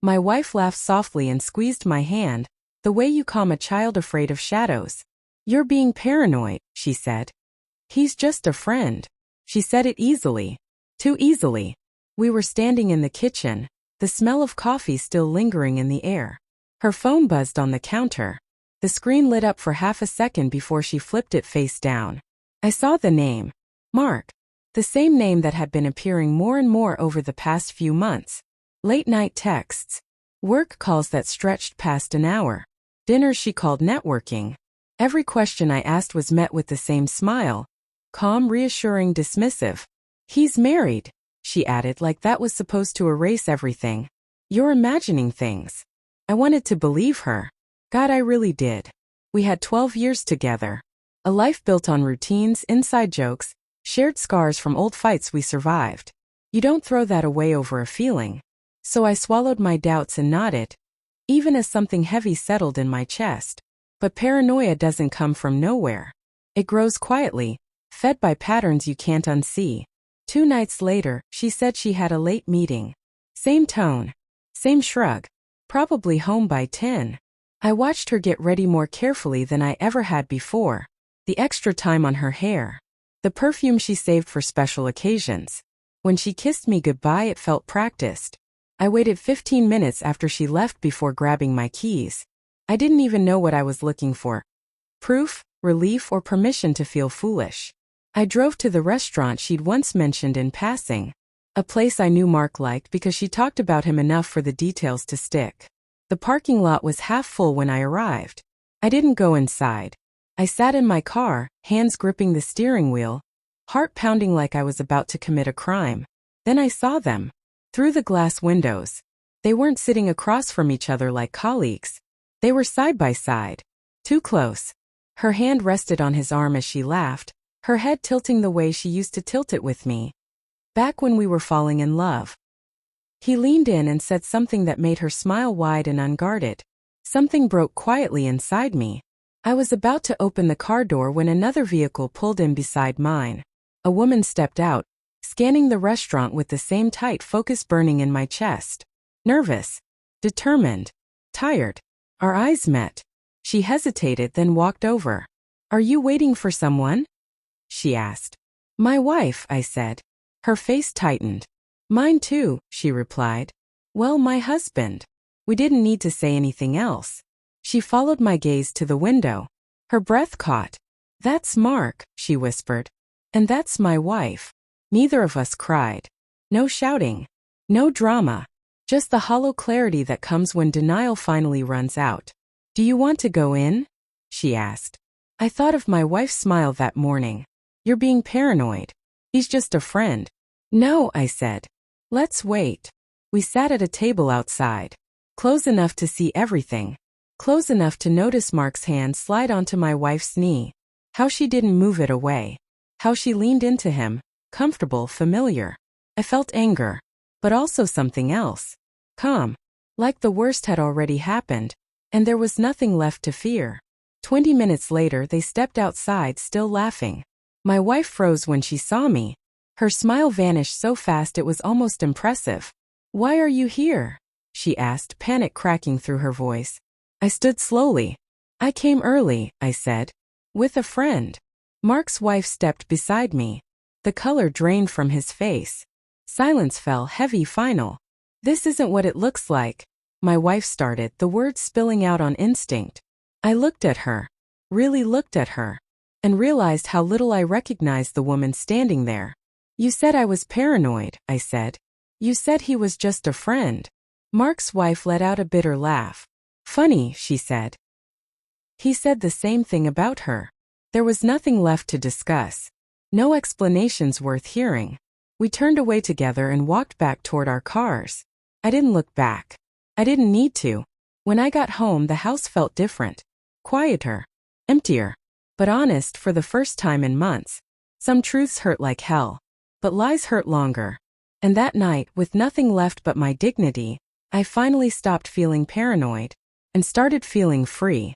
My wife laughed softly and squeezed my hand, the way you calm a child afraid of shadows. You're being paranoid, she said. He's just a friend. She said it easily. Too easily. We were standing in the kitchen, the smell of coffee still lingering in the air. Her phone buzzed on the counter. The screen lit up for half a second before she flipped it face down. I saw the name. Mark. The same name that had been appearing more and more over the past few months. Late-night texts. Work calls that stretched past an hour. Dinners she called networking. Every question I asked was met with the same smile. Calm, reassuring, dismissive. He's married, she added like that was supposed to erase everything. You're imagining things. I wanted to believe her. God, I really did. We had 12 years together. A life built on routines, inside jokes, shared scars from old fights we survived. You don't throw that away over a feeling. So I swallowed my doubts and nodded, even as something heavy settled in my chest. But paranoia doesn't come from nowhere. It grows quietly, fed by patterns you can't unsee. 2 nights later, she said she had a late meeting. Same tone. Same shrug. Probably home by 10. I watched her get ready more carefully than I ever had before. The extra time on her hair. The perfume she saved for special occasions. When she kissed me goodbye, it felt practiced. I waited 15 minutes after she left before grabbing my keys. I didn't even know what I was looking for. Proof, relief, or permission to feel foolish. I drove to the restaurant she'd once mentioned in passing. A place I knew Mark liked because she talked about him enough for the details to stick. The parking lot was half full when I arrived. I didn't go inside. I sat in my car, hands gripping the steering wheel, heart pounding like I was about to commit a crime. Then I saw them. Through the glass windows. They weren't sitting across from each other like colleagues. They were side by side. Too close. Her hand rested on his arm as she laughed, her head tilting the way she used to tilt it with me. Back when we were falling in love. He leaned in and said something that made her smile wide and unguarded. Something broke quietly inside me. I was about to open the car door when another vehicle pulled in beside mine. A woman stepped out, scanning the restaurant with the same tight focus burning in my chest. Nervous. Determined. Tired. Our eyes met. She hesitated, then walked over. Are you waiting for someone? She asked. My wife, I said. Her face tightened. Mine too, she replied. Well, my husband. We didn't need to say anything else. She followed my gaze to the window. Her breath caught. That's Mark, she whispered. And that's my wife. Neither of us cried. No shouting. No drama. Just the hollow clarity that comes when denial finally runs out. Do you want to go in? She asked. I thought of my wife's smile that morning. You're being paranoid. He's just a friend. No, I said. Let's wait. We sat at a table outside. Close enough to see everything. Close enough to notice Mark's hand slide onto my wife's knee. How she didn't move it away. How she leaned into him. Comfortable, familiar. I felt anger. But also something else. Calm. Like the worst had already happened. And there was nothing left to fear. 20 minutes later they stepped outside still laughing. My wife froze when she saw me. Her smile vanished so fast it was almost impressive. Why are you here? She asked, panic cracking through her voice. I stood slowly. I came early, I said. With a friend. Mark's wife stepped beside me. The color drained from his face. Silence fell heavy, final. This isn't what it looks like. My wife started, the words spilling out on instinct. I looked at her. Really looked at her. And realized how little I recognized the woman standing there. You said I was paranoid, I said. You said he was just a friend. Mark's wife let out a bitter laugh. Funny, she said. He said the same thing about her. There was nothing left to discuss. No explanations worth hearing. We turned away together and walked back toward our cars. I didn't look back. I didn't need to. When I got home, the house felt different. Quieter. Emptier. But honest for the first time in months. Some truths hurt like hell. But lies hurt longer. And that night, with nothing left but my dignity, I finally stopped feeling paranoid. And started feeling free.